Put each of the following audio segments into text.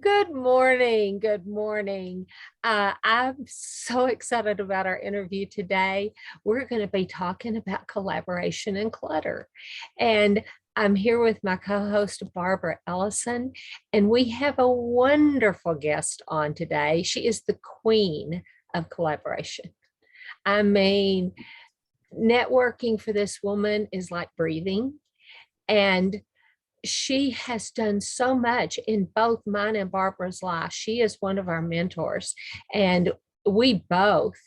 Good morning. Good morning. I'm so excited about our interview today. We're going to be talking about collaboration and clutter. And I'm here with my co-host, Barbara Ellison, and we have a wonderful guest on today. She is the queen of collaboration. I mean, networking for this woman is like breathing. And she has done so much in both mine and Barbara's life. She is one of our mentors. And we both,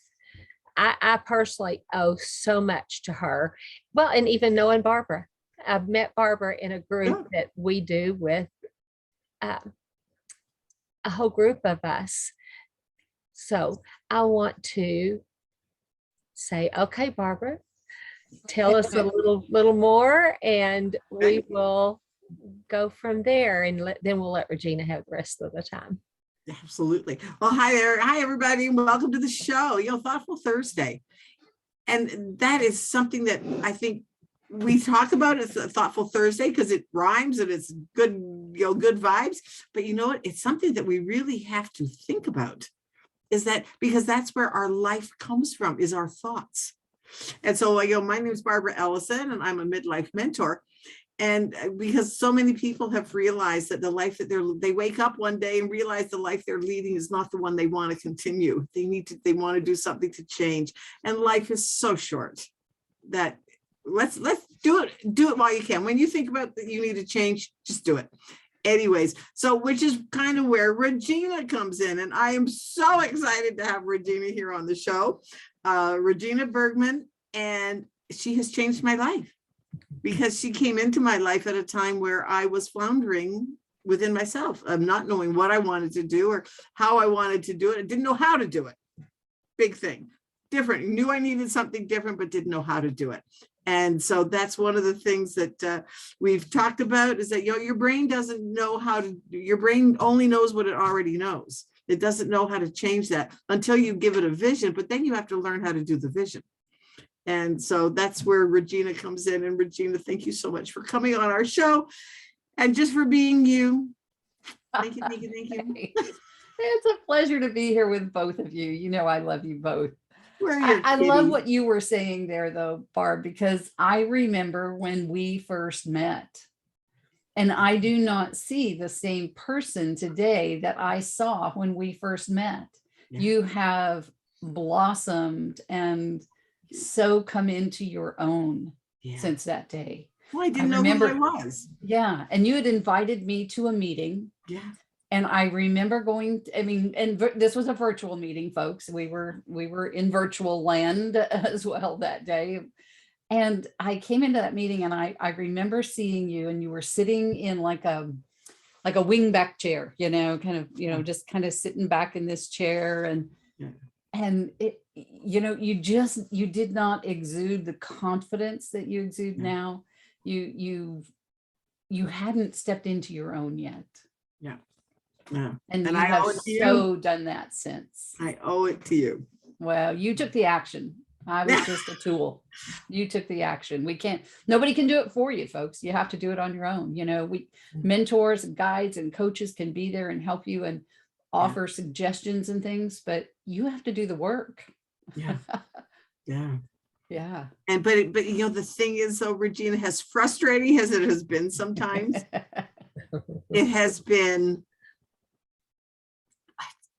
I personally owe so much to her. Well, and even knowing Barbara, I've met Barbara in a group that we do with a whole group of us. So I want to say, okay, Barbara, tell us a little more and we will go from there, and then we'll let Regina have the rest of the time. Absolutely. Well, hi there. Hi, everybody. Welcome to the show, Thoughtful Thursday. And that is something that I think we talk about as a Thoughtful Thursday because it rhymes and it's good, good vibes. But you know what? It's something that we really have to think about, is that because that's where our life comes from, is our thoughts. And so, my name is Barbara Ellison, and I'm a midlife mentor. And because so many people have realized that the life that they wake up one day and realize the life they're leading is not the one they want to continue. They want to do something to change. And life is so short that let's do it while you can. When you think about that you need to change, just do it. Anyways, so which is kind of where Regina comes in. And I am so excited to have Regina here on the show. Regina Bergman, and she has changed my life. Because she came into my life at a time where I was floundering within myself, of not knowing what I wanted to do or how I wanted to do it. I didn't know how to do it. Big thing. Different. Knew I needed something different, but didn't know how to do it. And so that's one of the things that we've talked about, is that your brain doesn't know how to, your brain only knows what it already knows. It doesn't know how to change that until you give it a vision, but then you have to learn how to do the vision. And so that's where Regina comes in. And Regina, thank you so much for coming on our show and just for being you. Thank you. It's a pleasure to be here with both of you. You know, I love you both. I love what you were saying there, though, Barb, because I remember when we first met. And I do not see the same person today that I saw when we first met. Yeah. You have blossomed and so come into your own since that day. Well, I didn't know who I was. Yeah. And you had invited me to a meeting. Yeah. And I remember going, this was a virtual meeting, folks. We were in virtual land as well that day. And I came into that meeting and I remember seeing you, and you were sitting in like a wingback chair, just kind of sitting back in this chair, and it, you did not exude the confidence that you exude now. You hadn't stepped into your own yet. Yeah. And you have so done that since. I owe it to you. Well, you took the action. I was just a tool. You took the action. Nobody can do it for you, folks. You have to do it on your own. Mentors and guides and coaches can be there and help you and offer suggestions and things, but you have to do the work. Yeah. And but the thing is, though, Regina, as frustrating as it has been sometimes, it has been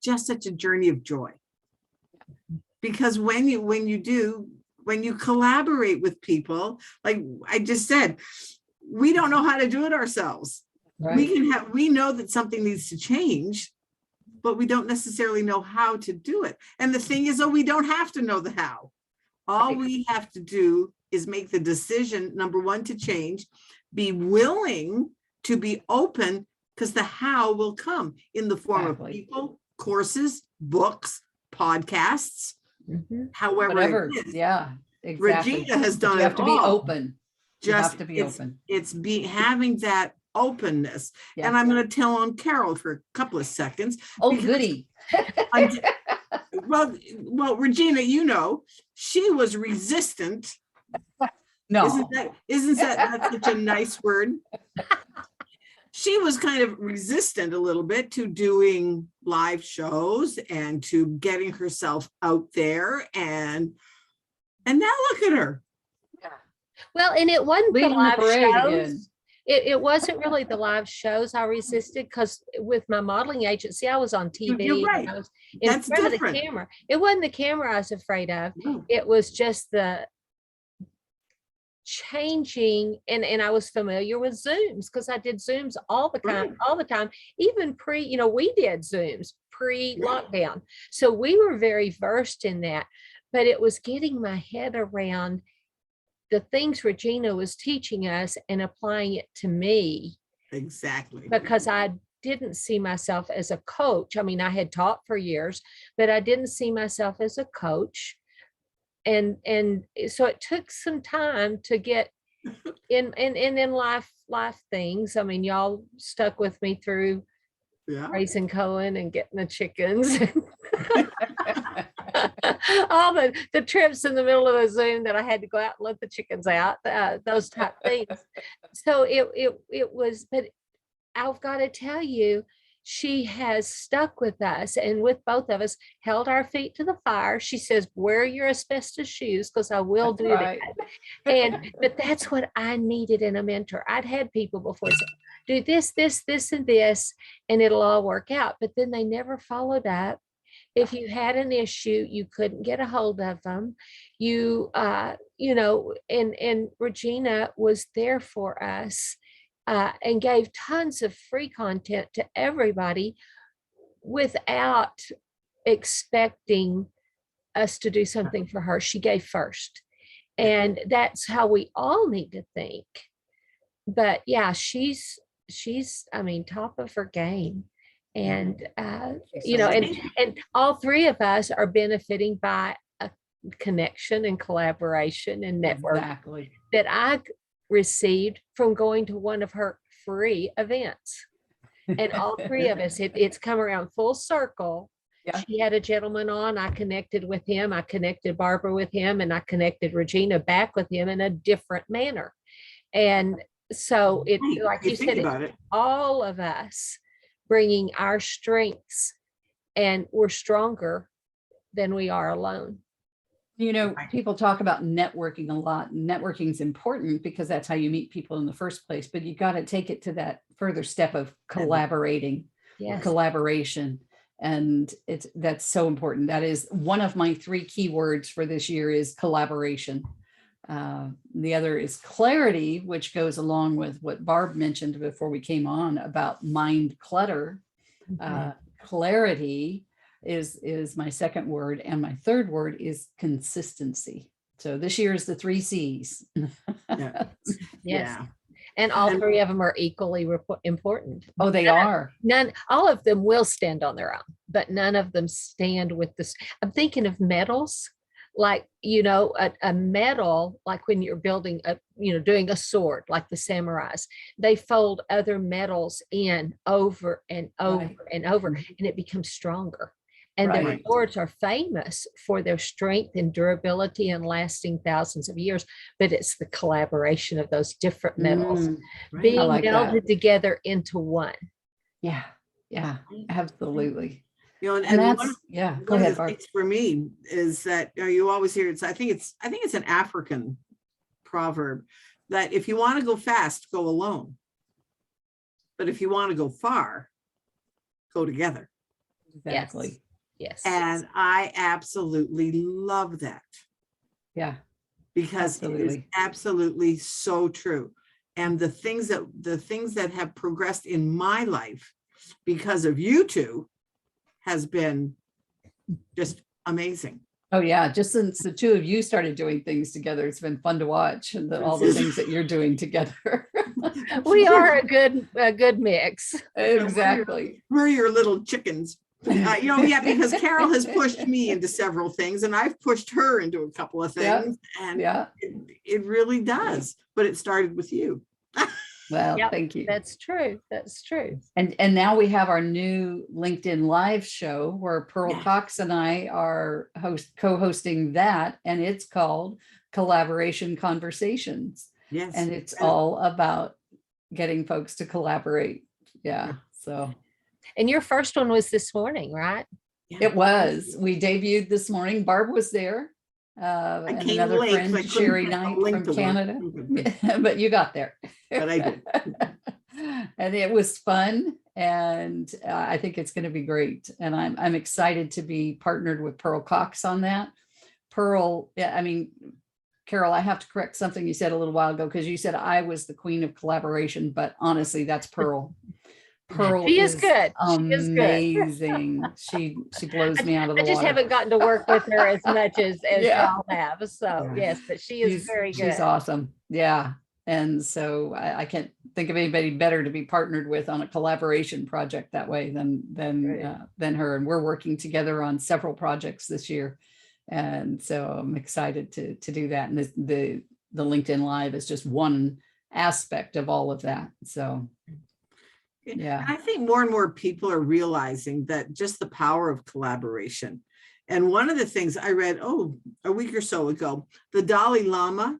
just such a journey of joy. Because when you collaborate with people, like I just said, we don't know how to do it ourselves. Right. We know that something needs to change, but we don't necessarily know how to do it. And the thing is, we don't have to know the how. All we have to do is make the decision, number one, to change, be willing to be open, because the how will come in the form of people, courses, books, podcasts, however it is. Yeah, exactly. Regina has done it all. You have to be open. You have to be open. It's having that openness. Yeah. And I'm going to tell on Carol for a couple of seconds. Oh, goody. Well, Regina, she was resistant. No. Isn't that such a nice word? she was kind of resistant a little bit to doing live shows and to getting herself out there. And now look at her. Well, and it wasn't the Leading the live parade shows. again. It wasn't really the live shows I resisted, because with my modeling agency, I was on TV. You're right. And I was in That's front different. of the camera. It wasn't the camera I was afraid of. No. It was just the changing, and I was familiar with Zooms because I did Zooms all the time, even we did Zooms pre-lockdown. So we were very versed in that, but it was getting my head around the things Regina was teaching us and applying it to me. Exactly. Because I didn't see myself as a coach. I mean, I had taught for years, but I didn't see myself as a coach. And so it took some time to get in life things. I mean, y'all stuck with me through raising Cohen and getting the chickens. All the trips in the middle of a Zoom that I had to go out and let the chickens out, those type things. So it was, but I've got to tell you, she has stuck with us, and with both of us, held our feet to the fire. She says, wear your asbestos shoes, because I will do that. But that's what I needed in a mentor. I'd had people before say, do this, and this, and it'll all work out. But then they never followed up. If you had an issue, you couldn't get a hold of them. And Regina was there for us. And gave tons of free content to everybody without expecting us to do something for her. She gave first. And that's how we all need to think. But yeah, she's top of her game. And, and all three of us are benefiting by a connection and collaboration and network that I received from going to one of her free events. And all three of us, it's come around full circle. Yeah. She had a gentleman on, I connected with him, I connected Barbara with him, and I connected Regina back with him in a different manner. And so like you said, it's all of us bringing our strengths, and we're stronger than we are alone. People talk about networking a lot. Networking is important because that's how you meet people in the first place, but you got to take it to that further step of collaboration. And that's so important. That is one of my 3 keywords for this year is collaboration. The other is clarity, which goes along with what Barb mentioned before we came on about mind clutter. Clarity is my second word, and my third word is consistency. So this year is the 3 C's. Yes. And all 3 of them are equally important. Oh, they are. All of them will stand on their own, but none of them stand with this. I'm thinking of metals, like, a metal, like when you're building doing a sword, like the samurais, they fold other metals in over and over and over, and it becomes stronger. And their swords are famous for their strength and durability and lasting thousands of years, but it's the collaboration of those different metals being melded together into one. Yeah, absolutely. And that's, go ahead, Barb. For me is that you always hear I think it's an African proverb that if you want to go fast, go alone. But if you want to go far, go together. Exactly. Yes. And I absolutely love that. Yeah. Because it is absolutely so true. And the things that have progressed in my life because of you two has been just amazing. Oh yeah, just since the 2 of you started doing things together, it's been fun to watch, and all the things that you're doing together. We are a good mix. Exactly. We're your little chickens. Because Carol has pushed me into several things, and I've pushed her into a couple of things, and it really does. But it started with you. Well, thank you. That's true. And now we have our new LinkedIn Live show where Pearl Cox and I are co-hosting that, and it's called Collaboration Conversations. Yes. And it's all about getting folks to collaborate Yeah. So And your first one was this morning, right? it was. We debuted this morning. Barb was there. I And came another late 'cause I friend, couldn't Sherry get the Knight link from to work. Canada. But you got there. But I did. And it was fun. And I think it's going to be great. And I'm excited to be partnered with Pearl Cox on that. Pearl, yeah, I mean, Carol, I have to correct something you said a little while ago, because you said I was the queen of collaboration, but honestly, that's Pearl. Pearl She is good. She is good. amazing. She blows me out of the I just water. haven't gotten to work with her as much as Yeah. y'all have. So yes, but she is very good. She's awesome. Yeah. And so I can't think of anybody better to be partnered with on a collaboration project that way than her. And we're working together on several projects this year. And so I'm excited to do that. And the LinkedIn Live is just one aspect of all of that. So yeah. I think more and more people are realizing that just the power of collaboration. And one of the things I read, a week or so ago, the Dalai Lama,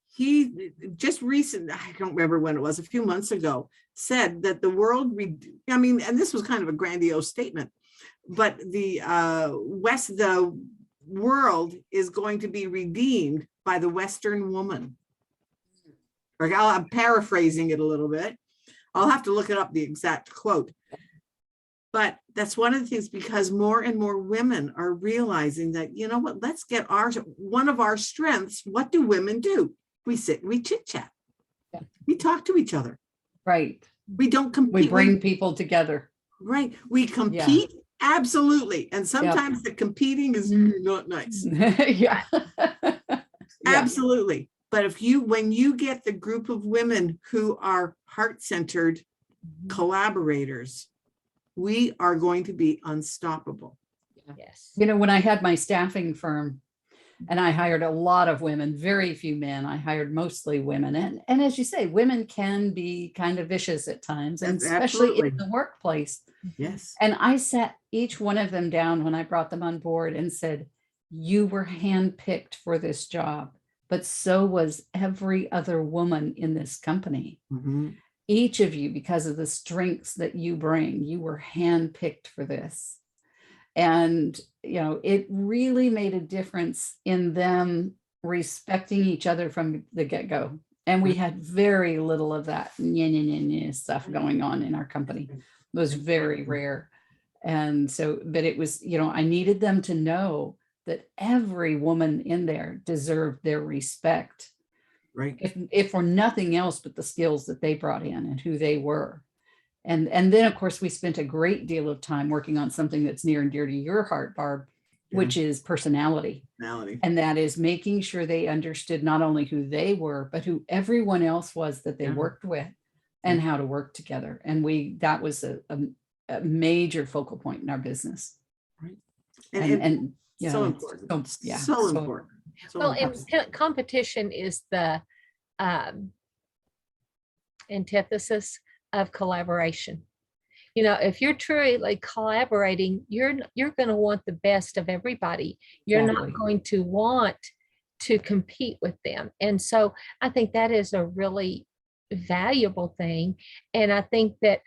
he just I don't remember when it was, a few months ago, said that the world, and this was kind of a grandiose statement, but the world is going to be redeemed by the Western woman. I'm paraphrasing it a little bit. I'll have to look it up, the exact quote. But that's one of the things, because more and more women are realizing that, you know what, let's get one of our strengths. What do women do? We sit and we chit chat. Yeah. We talk to each other. Right. We don't compete. We bring people together. Right. We compete. Yeah. Absolutely. And sometimes the competing is not nice. Yeah. Absolutely. But when you get the group of women who are heart-centered collaborators, we are going to be unstoppable. Yes. You know, when I had my staffing firm and I hired a lot of women, very few men, I hired mostly women. And as you say, women can be kind of vicious at times, and especially in the workplace. Yes. And I sat each one of them down when I brought them on board and said, you were handpicked for this job, but so was every other woman in this company. Mm-hmm. Each of you, because of the strengths that you bring, you were handpicked for this. And, you know, it really made a difference in them respecting each other from the get-go. And we had very little of that stuff going on in our company. It was very rare. And so, but it was, you know, I needed them to know that every woman in there deserved their respect. Right. If for nothing else but the skills that they brought in and who they were. And then, of course, we spent a great deal of time working on something that's near and dear to your heart, Barb, which is personality. And that is making sure they understood not only who they were, but who everyone else was that they worked with and how to work together. And that was a major focal point in our business. Right. And you so know, important. So important. Well, and competition is the antithesis of collaboration. You know, if you're truly like collaborating, you're going to want the best of everybody. You're not going to want to compete with them. And so I think that is a really valuable thing. And I think that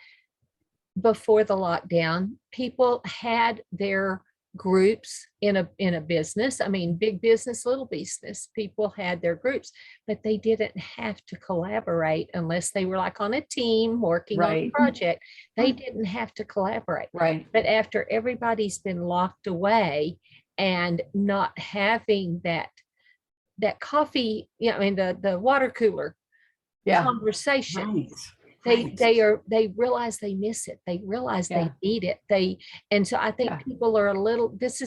before the lockdown, people had their groups in a business. I mean, big business, little business, people had their groups, but they didn't have to collaborate unless they were like on a team working on a project. They didn't have to collaborate. Right. But after everybody's been locked away and not having that coffee, you know, I mean, the water cooler conversation. Right. They realize they miss it. They realize they need it. And so I think people are this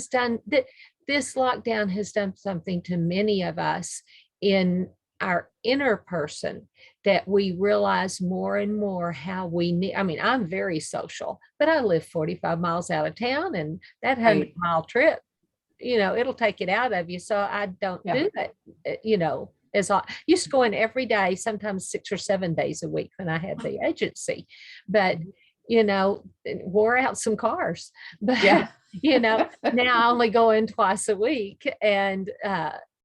lockdown has done something to many of us in our inner person, that we realize more and more how we need. I mean, I'm very social, but I live 45 miles out of town, and that 100-mile trip, you know, it'll take it out of you. So I don't do it, you know. As I used to go in every day, sometimes 6 or 7 days a week when I had the agency, but, you know, wore out some cars, but, you know, now I only go in twice a week, and,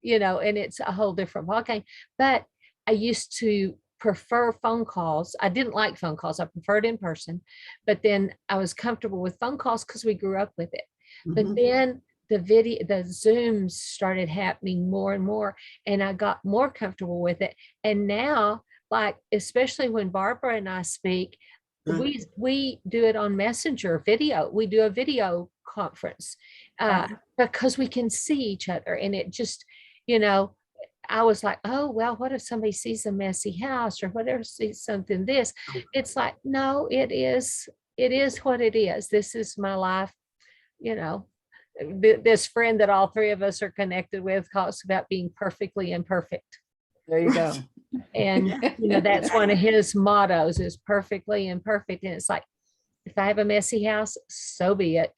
you know, and it's a whole different ballgame. But I used to prefer phone calls. I didn't like phone calls. I preferred in person, but then I was comfortable with phone calls because we grew up with it. But then the Zooms started happening more and more, and I got more comfortable with it. And now, like, especially when Barbara and I speak, we do it on Messenger video. We do a video conference because we can see each other. And it just, I was like, oh, well, what if somebody sees a messy house or whatever, sees something this? It's like, no, it is what it is. This is my life. This friend that all three of us are connected with talks about being perfectly imperfect. There you go. And, that's one of his mottos is perfectly imperfect. And it's like, if I have a messy house, so be it.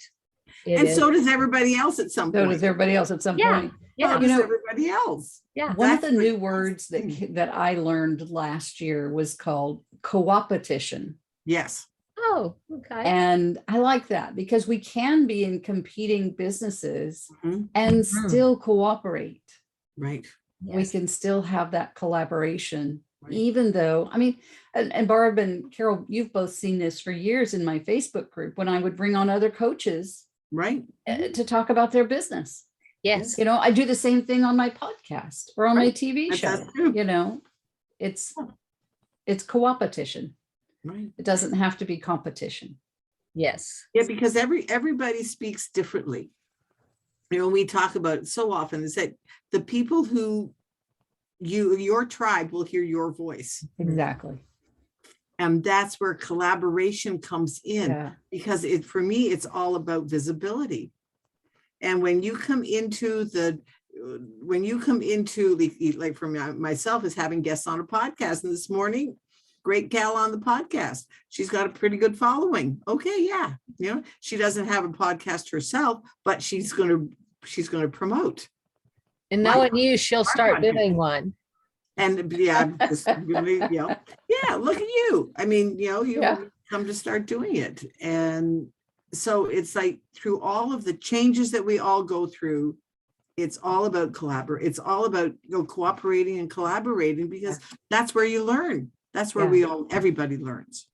So does everybody else at some point. So does everybody else at some point. Yeah. So does everybody else. Yeah. One of the new words that I learned last year was called coopetition. Yes. Oh, okay. And I like that because we can be in competing businesses and still cooperate. Right. Yes. We can still have that collaboration, even though, and Barb and Carol, you've both seen this for years in my Facebook group when I would bring on other coaches to talk about their business. Yes. I do the same thing on my podcast or on my TV show. It's coopetition. Right. It doesn't have to be competition. Yes. Yeah, because everybody speaks differently. We talk about it so often is that the people who your tribe will hear your voice. Exactly. And that's where collaboration comes in because for me, it's all about visibility. And when you come into like for myself is having guests on a podcast, and this morning, great gal on the podcast. She's got a pretty good following. Okay. Yeah. She doesn't have a podcast herself, but she's going to promote. And knowing you, she'll start doing one. And look at you. You come to start doing it. And so it's like through all of the changes that we all go through, it's all about It's all about cooperating and collaborating because that's where you learn. That's where everybody learns.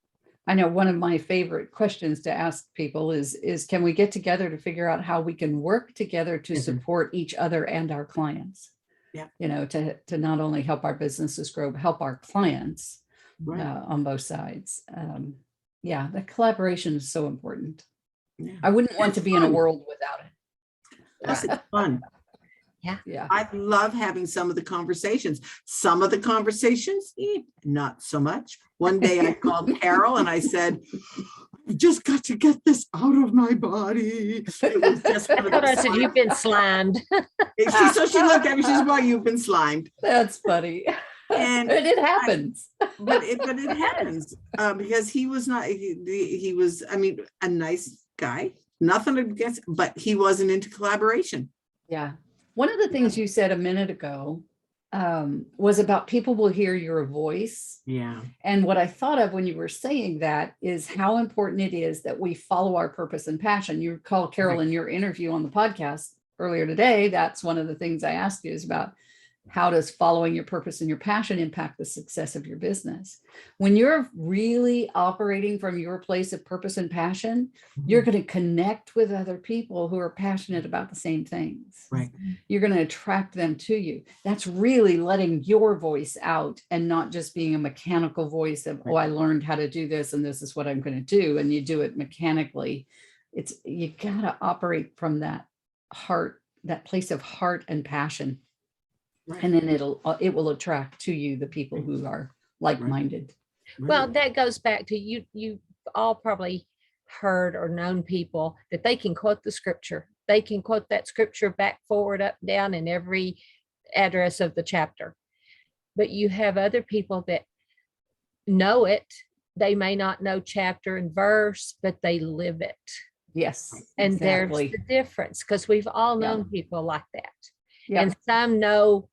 I know one of my favorite questions to ask people is can we get together to figure out how we can work together to support each other and our clients? Yeah. To not only help our businesses grow, but help our clients on both sides. The collaboration is so important. Yeah. I wouldn't want to be in a world without it. Yes, it's fun. Yeah. I love having some of the conversations. Some of the conversations, not so much. One day I called Carol and I said, I've just got to get this out of my body. It was just I said, you've been slimed. So she looked at me, she said, well, you've been slimed. That's funny. And it happens. But it happens because he was not, he was, a nice guy, nothing against, but he wasn't into collaboration. Yeah. One of the things you said a minute ago was about people will hear your voice. Yeah. And what I thought of when you were saying that is how important it is that we follow our purpose and passion. You recall, Carol, in your interview on the podcast earlier today, that's one of the things I asked you is about how does following your purpose and your passion impact the success of your business? When you're really operating from your place of purpose and passion, you're going to connect with other people who are passionate about the same things. Right. You're going to attract them to you. That's really letting your voice out and not just being a mechanical voice of, I learned how to do this and this is what I'm going to do. And you do it mechanically. You got to operate from that heart, that place of heart and passion. Right. And then it will attract to you the people who are like-minded. Right. Well, that goes back to you all probably heard or known people that they can quote the scripture. They can quote that scripture back, forward, up, down, in every address of the chapter. But you have other people that know it. They may not know chapter and verse, but they live it. Yes. And exactly. There's the difference because we've all known people like that. Yeah. And some know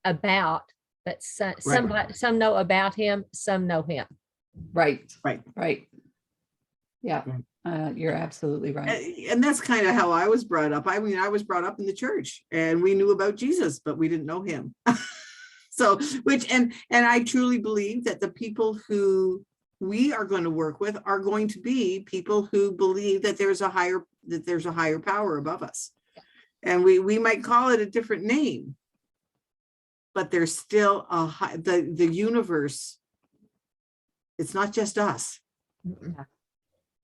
about, but some know about him, some know him. Right. Yeah, you're absolutely right. And that's kind of how I was brought up. I was brought up in the church and we knew about Jesus, but we didn't know him. So, and I truly believe that the people who we are going to work with are going to be people who believe that there's a higher power above us. And we might call it a different name, but there's still the universe. It's not just us.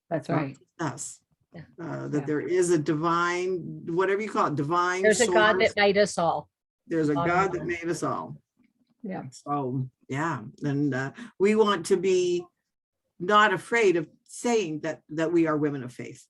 That's right. Us. Yeah. That there is a divine, whatever you call it, divine. There's a source. God that made us all. There's a God that made us all. Yeah. So yeah, and we want to be not afraid of saying that we are women of faith.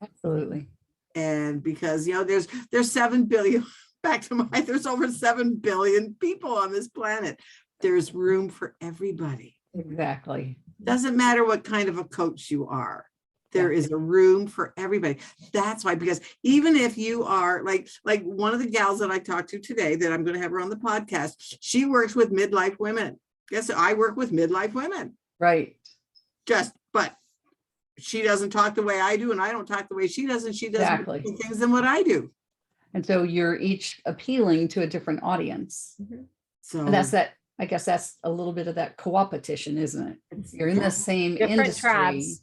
Absolutely. And because there's 7 billion. Back to there's over 7 billion people on this planet. There's room for everybody. Exactly. Doesn't matter what kind of a coach you are. There is a room for everybody. That's why, because even if you are like one of the gals that I talked to today, that I'm going to have her on the podcast, she works with midlife women. Guess I work with midlife women. Right. But she doesn't talk the way I do, and I don't talk the way she does, and she does Exactly. different things than what I do. And so you're each appealing to a different audience. So And I guess that's a little bit of that co-opetition, isn't it? You're in the same Different industry, tribes.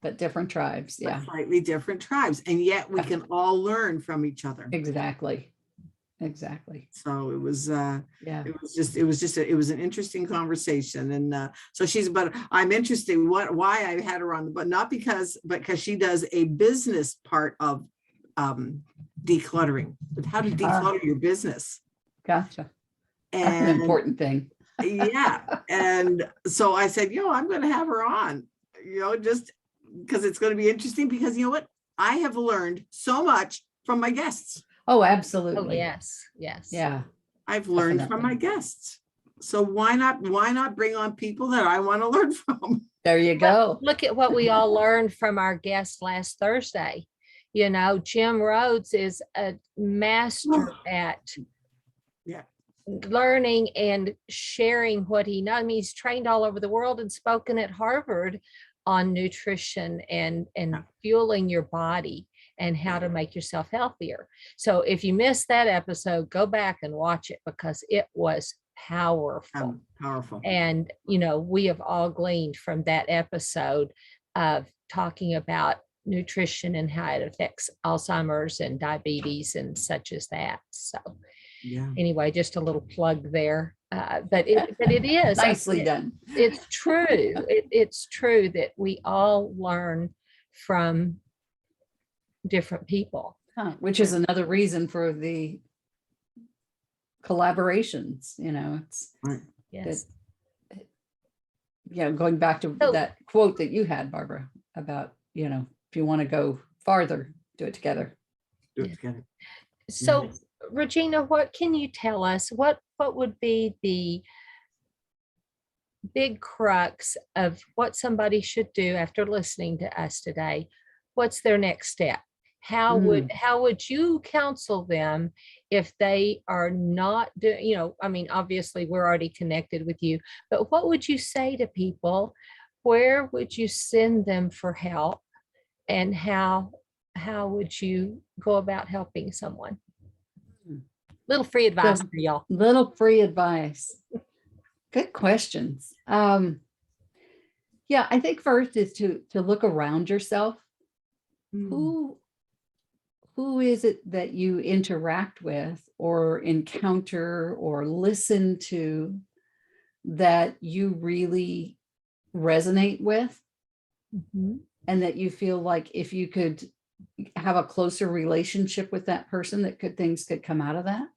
but different tribes. but Yeah, slightly different tribes, and yet we can all learn from each other. exactly. So it was Yeah. it was an interesting conversation. And so but I'm interested why I had her on, but not because she does a business part of decluttering, but how to declutter your business. Gotcha. That's an important thing. Yeah. And so I said, I'm going to have her on, just because it's going to be interesting, because you know what? I have learned so much from my guests. Oh, Oh, absolutely. yes. Yeah. I've learned from my guests. So why not bring on people that I want to learn from? There you go. Look at what we all learned from our guest last Thursday. Jim Rhodes is a master at learning and sharing what he knows. I mean, he's trained all over the world and spoken at Harvard on nutrition and fueling your body and how to make yourself healthier. So if you missed that episode, go back and watch it, because it was powerful. Powerful. And, we have all gleaned from that episode of talking about nutrition and how it affects Alzheimer's and diabetes and such as that. So anyway, just a little plug there. But it is Nicely done. It's true. It's true that we all learn from different people. Which is another reason for the collaborations. It's right. Yes. Going back to that quote that you had, Barbara, about, if you want to go farther, do it together. So Regina, what can you tell us? What would be the big crux of what somebody should do after listening to us today? What's their next step? How would you counsel them if they are not doing, obviously we're already connected with you, but what would you say to people? Where would you send them for help? And how would you go about helping someone? Little free advice for y'all. Little free advice. Good questions. I think first is to look around yourself. Who is it that you interact with or encounter or listen to that you really resonate with? And that you feel like if you could have a closer relationship with that person, things could come out of that.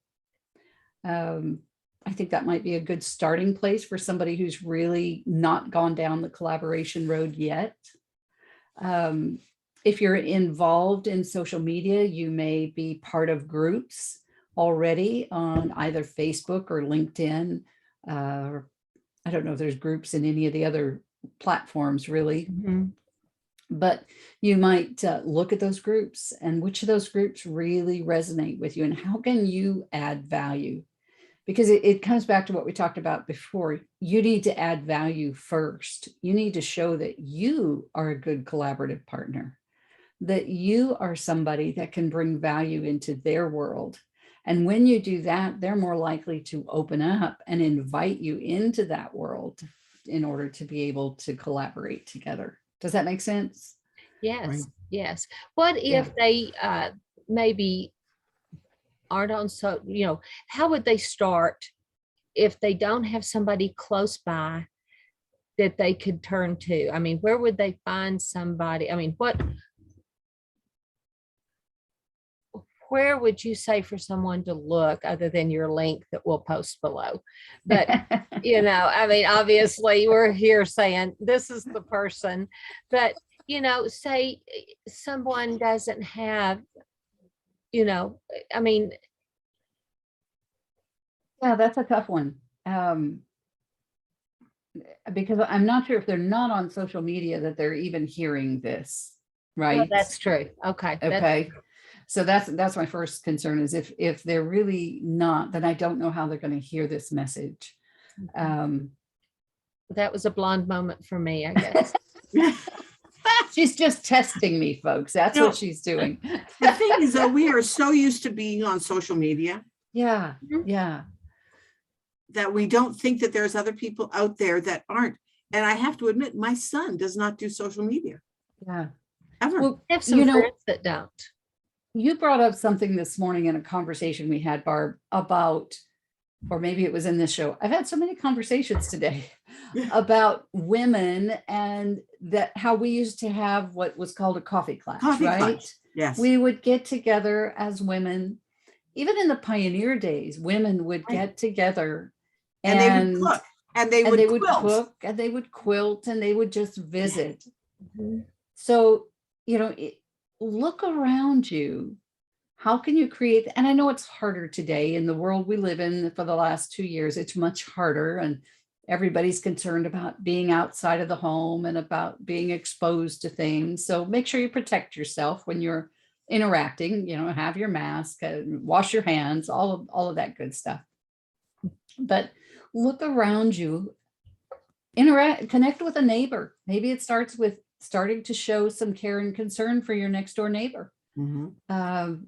I think that might be a good starting place for somebody who's really not gone down the collaboration road yet. If you're involved in social media, you may be part of groups already on either Facebook or LinkedIn. I don't know if there's groups in any of the other platforms really, but you might look at those groups and which of those groups really resonate with you and how can you add value? Because it comes back to what we talked about before. You need to add value first. You need to show that you are a good collaborative partner, that you are somebody that can bring value into their world. And when you do that, they're more likely to open up and invite you into that world in order to be able to collaborate together. Does that make sense? Yes, Right. yes. What if they maybe aren't on, so, how would they start if they don't have somebody close by that they could turn to? I mean, where would they find somebody? I mean, where would you say for someone to look other than your link that we'll post below? But, I mean, obviously we're here saying this is the person, but, say someone doesn't have, I mean. Yeah, that's a tough one. Because I'm not sure if they're not on social media that they're even hearing this, right? Well, that's true. Okay. Okay. So that's my first concern is if they're really not, then I don't know how they're going to hear this message. That was a blonde moment for me, I guess. She's just testing me, folks. That's what she's doing. The thing is, though, we are so used to being on social media. Yeah. Yeah. That we don't think that there's other people out there that aren't. And I have to admit, my son does not do social media. Yeah. Ever. Well, I have some friends that don't. You brought up something this morning in a conversation we had, Barb, about, or maybe it was in this show. I've had so many conversations today about women and that how we used to have what was called a coffee clutch, right? Clutch. Yes. We would get together as women. Even in the pioneer days, women would get together and they would cook and they would quilt. Cook and they would quilt and they would just visit. Mm-hmm. So, look around you. How can you create? And I know it's harder today in the world we live in. For the last 2 years, it's much harder, and everybody's concerned about being outside of the home and about being exposed to things. So make sure you protect yourself when you're interacting, have your mask, wash your hands, all of that good stuff. But look around you, connect with a neighbor. Maybe it starts with starting to show some care and concern for your next door neighbor. Mm-hmm.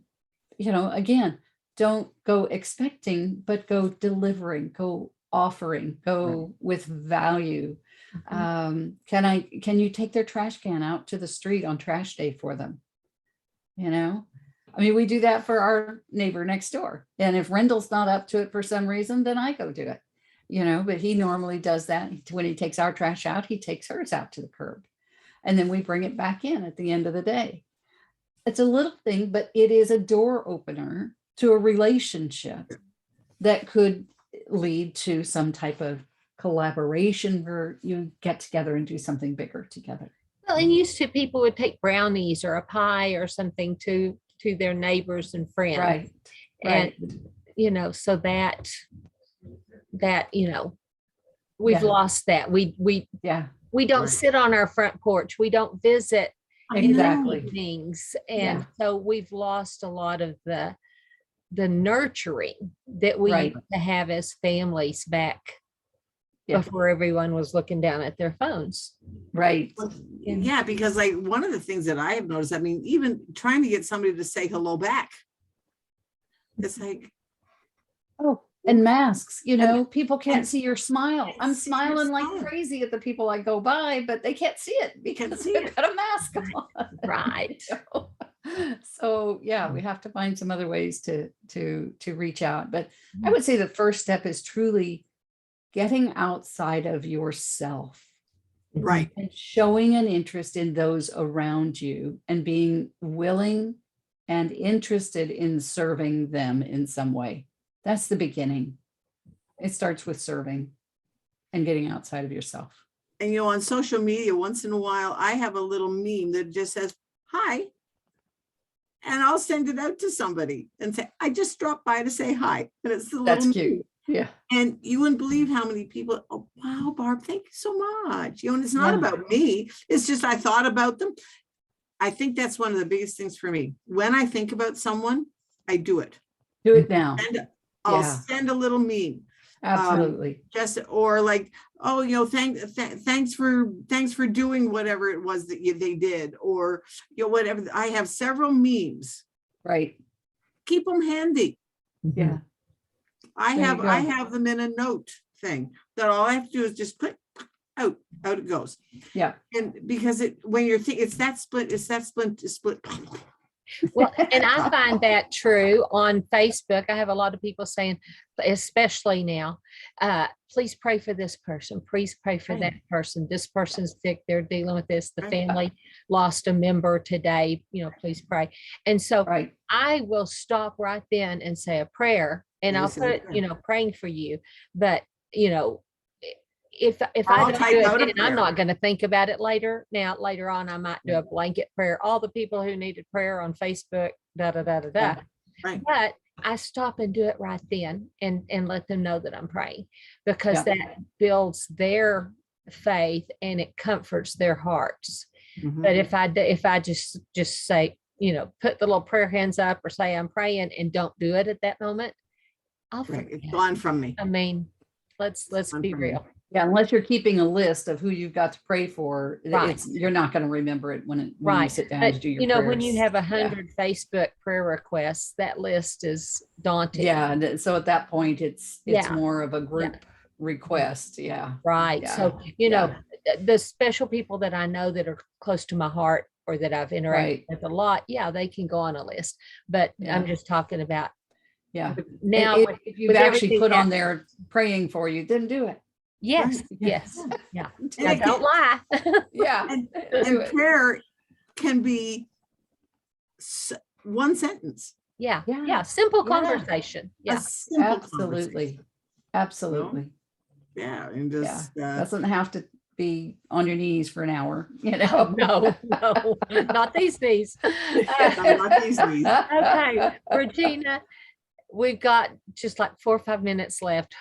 Again, don't go expecting, but go delivering, go offering, go with value. Mm-hmm. Can you take their trash can out to the street on trash day for them? I mean, we do that for our neighbor next door. And if Rendell's not up to it for some reason, then I go do it, but he normally does that. When he takes our trash out, he takes hers out to the curb. And then we bring it back in at the end of the day. It's a little thing, but it is a door opener to a relationship that could lead to some type of collaboration where you get together and do something bigger together. Well, and used to people would take brownies or a pie or something to their neighbors and friends. Right. And, so that, we've lost that. We don't sit on our front porch. We don't visit Exactly things. And so we've lost a lot of the nurturing that we used to have as families back before everyone was looking down at their phones. Right. Yeah, because one of the things that I have noticed, I mean, even trying to get somebody to say hello back, it's like, and masks, people can't see your smile. I'm smiling like crazy at the people I go by, but they can't see it because they've got a mask on. Right. So we have to find some other ways to reach out. But I would say the first step is truly getting outside of yourself. Right. And showing an interest in those around you and being willing and interested in serving them in some way. That's the beginning. It starts with serving and getting outside of yourself. And, on social media, once in a while, I have a little meme that just says, hi. And I'll send it out to somebody and say, I just dropped by to say hi. And it's the little cute. Meme. Yeah. And you wouldn't believe how many people, oh, wow, Barb, thank you so much. And it's not about me. It's just, I thought about them. I think that's one of the biggest things for me. When I think about someone, I do it. Do it now. And I'll send a little meme. Absolutely. Or thanks for doing whatever it was that they did, or whatever. I have several memes. Right. Keep them handy. Yeah. I There you have go. them in a note thing that all I have to do is just click out it goes. Yeah. And because when you're thinking, it's that split. Well, and I find that true on Facebook. I have a lot of people saying, especially now, please pray for this person. Please pray for that person. This person's sick. They're dealing with this. The family lost a member today. Please pray. And so I will stop right then and say a prayer, and I'll put, praying for you. But, if I don't do it, then I'm not going to think about it later. Now, later on, I might do a blanket prayer. All the people who needed prayer on Facebook, But I stop and do it right then and let them know that I'm praying, because that builds their faith and it comforts their hearts. But if I just say, put the little prayer hands up or say I'm praying and don't do it at that moment, I'll forget. It's gone from me. I mean, let's be real. Yeah, unless you're keeping a list of who you've got to pray for, you're not going to remember it when you sit down to do your prayers. When you have 100 Facebook prayer requests, that list is daunting. Yeah, and so at that point, it's more of a group request. Yeah, right. Yeah. So the special people that I know that are close to my heart or that I've interacted with a lot, they can go on a list. But I'm just talking about now. If you've actually put on there praying for you, then do it. Yes. Yes. Yeah. Don't lie. And prayer can be one sentence. Yeah. Simple conversation. Yeah. Absolutely. Absolutely. Yeah. And just doesn't have to be on your knees for an hour. No, not these knees. Not these knees. Okay, Regina, we've got just like 4 or 5 minutes left.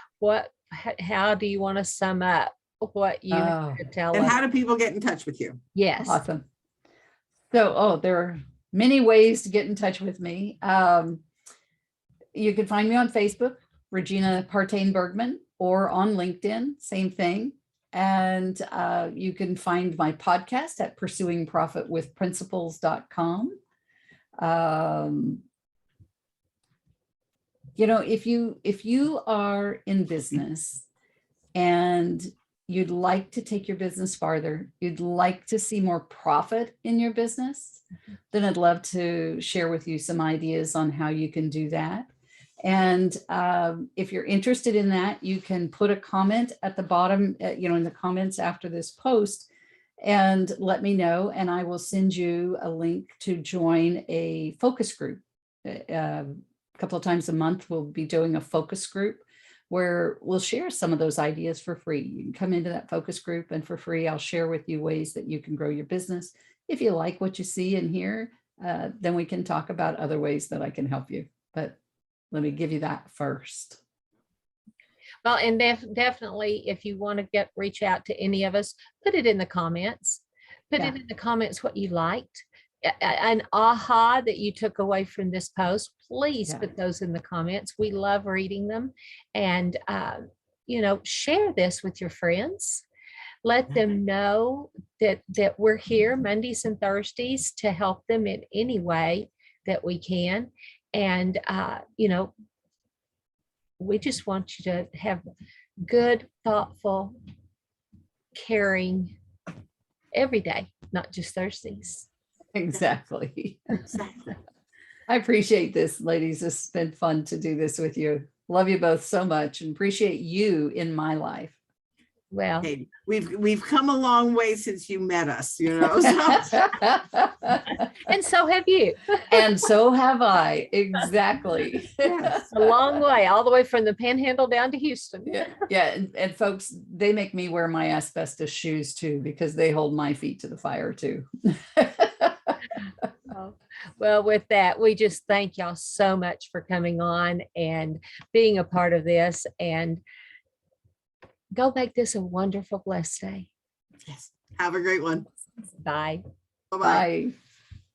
How do you want to sum up what you have to tell us? And how do people get in touch with you? Yes. Awesome. So, there are many ways to get in touch with me. You can find me on Facebook, Regina Bergman, or on LinkedIn, same thing. And you can find my podcast at pursuingprofitwithprinciples.com. If you are in business and you'd like to take your business farther, you'd like to see more profit in your business, then I'd love to share with you some ideas on how you can do that. And if you're interested in that, you can put a comment at the bottom, in the comments after this post, and let me know, and I will send you a link to join a focus group. A couple of times a month, we'll be doing a focus group where we'll share some of those ideas for free. You can come into that focus group, and for free, I'll share with you ways that you can grow your business. If you like what you see and hear, then we can talk about other ways that I can help you. But let me give you that first. Well, and definitely, if you want to reach out to any of us, put it in the comments. Put it in the comments what you liked. An aha that you took away from this post, please put those in the comments. We love reading them. And, share this with your friends. Let them know that we're here Mondays and Thursdays to help them in any way that we can. And, we just want you to have good, thoughtful, caring every day, not just Thursdays. Exactly. I appreciate this, ladies. This has been fun to do this with you. Love you both so much and appreciate you in my life. Well, hey, we've come a long way since you met us, So. And so have you. And so have I. Exactly. Yes, a long way, all the way from the Panhandle down to Houston. Yeah. And folks, they make me wear my asbestos shoes too, because they hold my feet to the fire too. Well, with that, we just thank y'all so much for coming on and being a part of this, and go make this a wonderful, blessed day. Yes. Have a great one. Bye. Bye-bye. Bye.